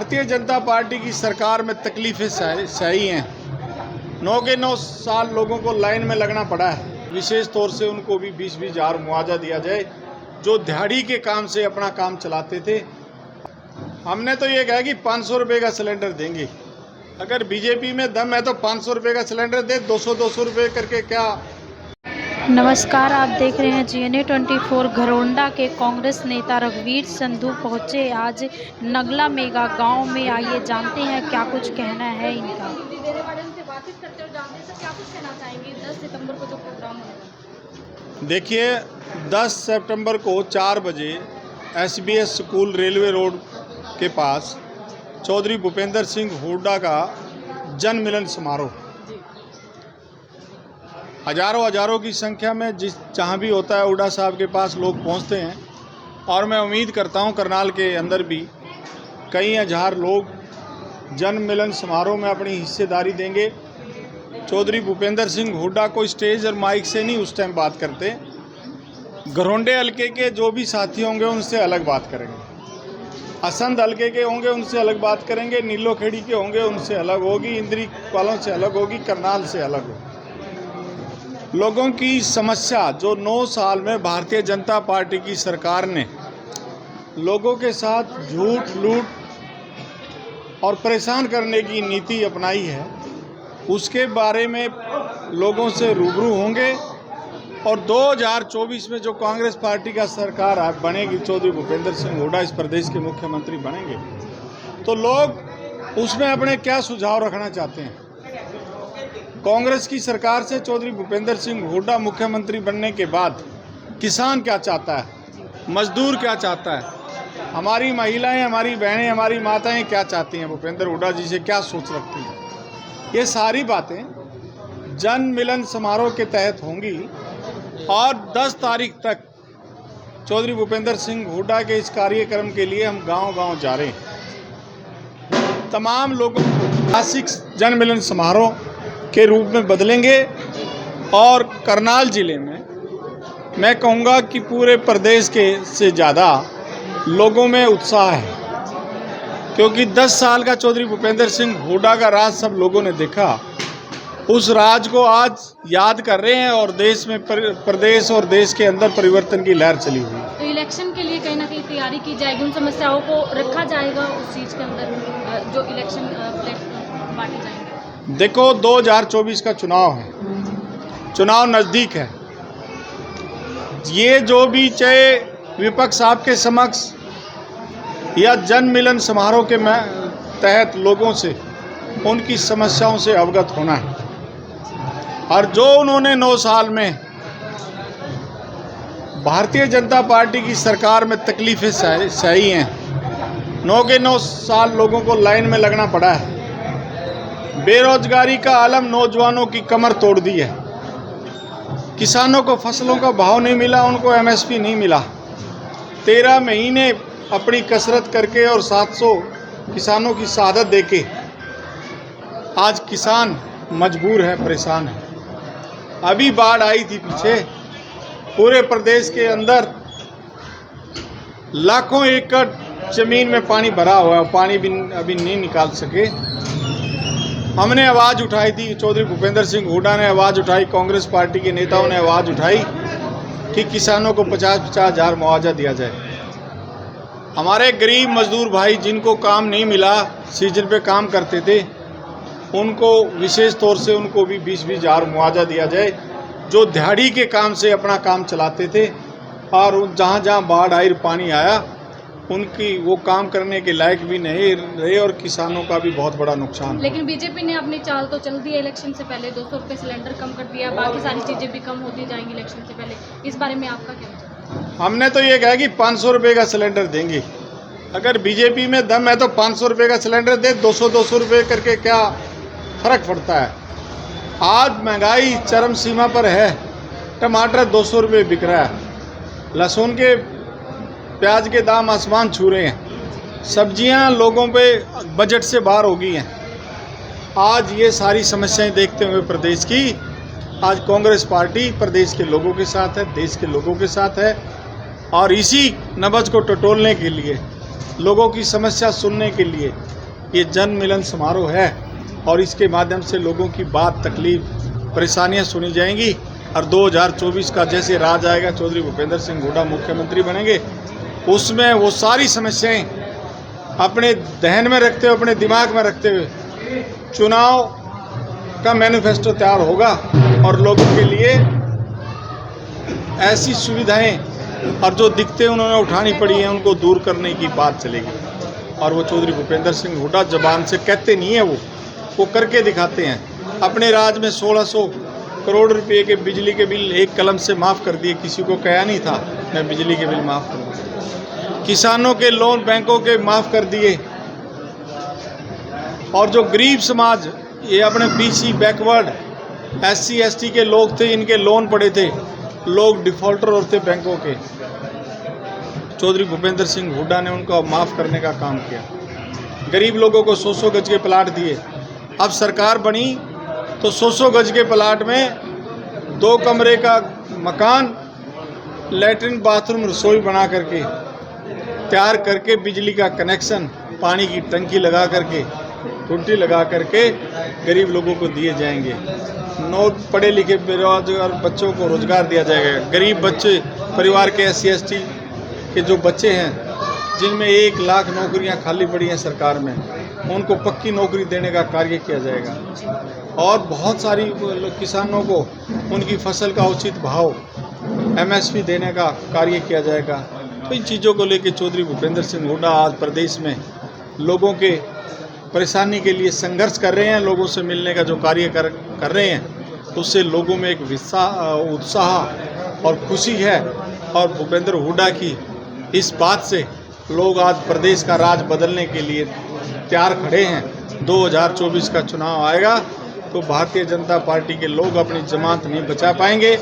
Bharatiya Janata party की सरकार में तकलीफें सही हैं। 9 के 9 साल लोगों को लाइन में लगना पड़ा है। विशेष तौर से उनको भी 20-20 हज़ार मुआवजा दिया जाए जो दिहाड़ी के काम से अपना काम चलाते थे। हमने तो ये कहा कि 500 रुपये का सिलेंडर देंगे। अगर बीजेपी में दम है तो 500 रुपये का सिलेंडर दे, 200-200 रुपये करके क्या। नमस्कार, आप देख रहे हैं GNA 24। घरोंडा के कांग्रेस नेता रघुवीर संधू पहुंचे आज नगला मेगा गांव में। आइए जानते हैं क्या कुछ कहना है इनका। देखिए, 10 सितंबर को 4 बजे SBS स्कूल रेलवे रोड के पास चौधरी भूपेंद्र सिंह हुड्डा का जन मिलन समारोह हजारों की संख्या में जहाँ भी होता है हुड्डा साहब के पास लोग पहुँचते हैं। और मैं उम्मीद करता हूँ करनाल के अंदर भी कई हज़ार लोग जन मिलन समारोह में अपनी हिस्सेदारी देंगे। चौधरी भूपेंद्र सिंह हुड्डा को स्टेज और माइक से नहीं उस टाइम बात करते। घरोंडे हल्के के जो भी साथी होंगे उनसे अलग बात करेंगे, असंध हल्के के होंगे उनसे अलग बात करेंगे, नीलोखेड़ी के होंगे उनसे अलग होगी, इंद्री वालों से अलग होगी, करनाल से अलग होगी। लोगों की समस्या जो 9 साल में भारतीय जनता पार्टी की सरकार ने लोगों के साथ झूठ, लूट और परेशान करने की नीति अपनाई है, उसके बारे में लोगों से रूबरू होंगे। और 2024 में जो कांग्रेस पार्टी का सरकार बनेगी, चौधरी भूपेंद्र सिंह हुड्डा इस प्रदेश के मुख्यमंत्री बनेंगे, तो लोग उसमें अपने क्या सुझाव रखना चाहते हैं। कांग्रेस की सरकार से चौधरी भूपेंद्र सिंह हुड्डा मुख्यमंत्री बनने के बाद किसान क्या चाहता है, मजदूर क्या चाहता है, हमारी महिलाएं, हमारी बहनें, हमारी माताएं क्या चाहती हैं, भूपेंद्र हुड्डा जी से क्या सोच रखती हैं, ये सारी बातें जन मिलन समारोह के तहत होंगी। और 10 तारीख तक चौधरी भूपेंद्र सिंह हुड्डा के इस कार्यक्रम के लिए हम गांव-गांव जा रहे हैं। तमाम लोगों को क्लासिक जन मिलन समारोह के रूप में बदलेंगे। और करनाल जिले में मैं कहूँगा कि पूरे प्रदेश के से ज़्यादा लोगों में उत्साह है, क्योंकि 10 साल का चौधरी भूपेंद्र सिंह हुड्डा का राज सब लोगों ने देखा। उस राज को आज याद कर रहे हैं और देश में प्रदेश और देश के अंदर परिवर्तन की लहर चली हुई है। तो इलेक्शन के लिए कहीं ना कहीं तैयारी की जाएगी, उन समस्याओं को रखा जाएगा उस चीज़ के अंदर जो इलेक्शन बांटे जाएंगे। देखो, 2024 का चुनाव है, चुनाव नज़दीक है। ये जो भी चाहे विपक्ष आपके समक्ष या जन मिलन समारोह के तहत लोगों से उनकी समस्याओं से अवगत होना है। और जो उन्होंने 9 साल में भारतीय जनता पार्टी की सरकार में तकलीफें सही हैं। 9 के 9 साल लोगों को लाइन में लगना पड़ा है। बेरोजगारी का आलम नौजवानों की कमर तोड़ दी है। किसानों को फसलों का भाव नहीं मिला, उनको MSP नहीं मिला। 13 महीने अपनी कसरत करके और 700 किसानों की शहादत देके आज किसान मजबूर है, परेशान है। अभी बाढ़ आई थी पीछे, पूरे प्रदेश के अंदर लाखों एकड़ जमीन में पानी भरा हुआ है, पानी भी अभी नहीं निकाल सके। हमने आवाज़ उठाई थी, चौधरी भूपेंद्र सिंह हुड्डा ने आवाज़ उठाई, कांग्रेस पार्टी के नेताओं ने आवाज़ उठाई कि किसानों को 50-50 हज़ार मुआवजा दिया जाए। हमारे गरीब मजदूर भाई जिनको काम नहीं मिला, सीजन पे काम करते थे, उनको विशेष तौर से उनको भी 20-20 हज़ार मुआवजा दिया जाए जो दिहाड़ी के काम से अपना काम चलाते थे। और जहाँ बाढ़ आई, पानी आया, उनकी वो काम करने के लायक भी नहीं रहे और किसानों का भी बहुत बड़ा नुकसान। लेकिन बीजेपी ने अपनी चाल तो चल दी है। इलेक्शन से पहले 200 रुपये सिलेंडर कम कर दिया, बाकी सारी चीज़ें भी कम होती जाएंगी इलेक्शन से पहले। इस बारे में आपका क्या? हमने तो ये कहा कि 500 रुपये का सिलेंडर देंगे। अगर बीजेपी में दम है तो 500 रुपये का सिलेंडर दे, 200-200 रुपये करके क्या फ़र्क पड़ता है। आज महंगाई चरम सीमा पर है। टमाटर 200 रुपये बिक रहा है, लहसुन के, प्याज के दाम आसमान छू रहे हैं, सब्जियां लोगों पे बजट से बाहर हो गई हैं। आज ये सारी समस्याएं देखते हुए प्रदेश की आज कांग्रेस पार्टी प्रदेश के लोगों के साथ है, देश के लोगों के साथ है। और इसी नब्ज को टटोलने के लिए, लोगों की समस्या सुनने के लिए ये जन मिलन समारोह है और इसके माध्यम से लोगों की बात, तकलीफ, परेशानियां सुनी जाएंगी और 2024 का जैसे राज आएगा, चौधरी भूपेंद्र सिंह हुड्डा मुख्यमंत्री बनेंगे, उसमें वो सारी समस्याएं अपने दहन में रखते हुए, अपने दिमाग में रखते हुए चुनाव का मैनिफेस्टो तैयार होगा और लोगों के लिए ऐसी सुविधाएं और जो दिक्कतें उन्होंने उठानी पड़ी हैं उनको दूर करने की बात चलेगी। और वो चौधरी भूपेंद्र सिंह हुड्डा जबान से कहते नहीं है, वो करके दिखाते हैं। अपने राज में 1600 करोड़ रुपए के बिजली के बिल एक कलम से माफ़ कर दिए, किसी को कहा नहीं था मैं बिजली के बिल माफ़ करूँ। किसानों के लोन बैंकों के माफ़ कर दिए और जो गरीब समाज, ये अपने बीसी, बैकवर्ड, SC ST के लोग थे, इनके लोन पड़े थे, लोग डिफ़ॉल्टर होते बैंकों के, चौधरी भूपेंद्र सिंह हुड्डा ने उनको माफ़ करने का काम किया। गरीब लोगों को 100-100 गज के प्लाट दिए। अब सरकार बनी तो 100-100 गज के प्लाट में 2 कमरे का मकान, लैट्रिन, बाथरूम, रसोई बना करके तैयार करके, बिजली का कनेक्शन, पानी की टंकी लगा करके, टूटी लगा करके गरीब लोगों को दिए जाएंगे। पढ़े लिखे बेरोजगार बच्चों को रोजगार दिया जाएगा। गरीब बच्चे, परिवार के SC ST के जो बच्चे हैं जिनमें 1 लाख नौकरियां खाली पड़ी हैं सरकार में, उनको पक्की नौकरी देने का कार्य किया जाएगा। और बहुत सारी किसानों को उनकी फसल का उचित भाव, MSP देने का कार्य किया जाएगा। तो इन चीज़ों को लेकर चौधरी भूपेंद्र सिंह हुड्डा आज प्रदेश में लोगों के परेशानी के लिए संघर्ष कर रहे हैं। लोगों से मिलने का जो कार्य कर रहे हैं, उससे लोगों में एक उत्साह और खुशी है। और भूपेंद्र हुड्डा की इस बात से लोग आज प्रदेश का राज बदलने के लिए तैयार खड़े हैं। 2024 का चुनाव आएगा तो भारतीय जनता पार्टी के लोग अपनी जमात नहीं बचा पाएंगे।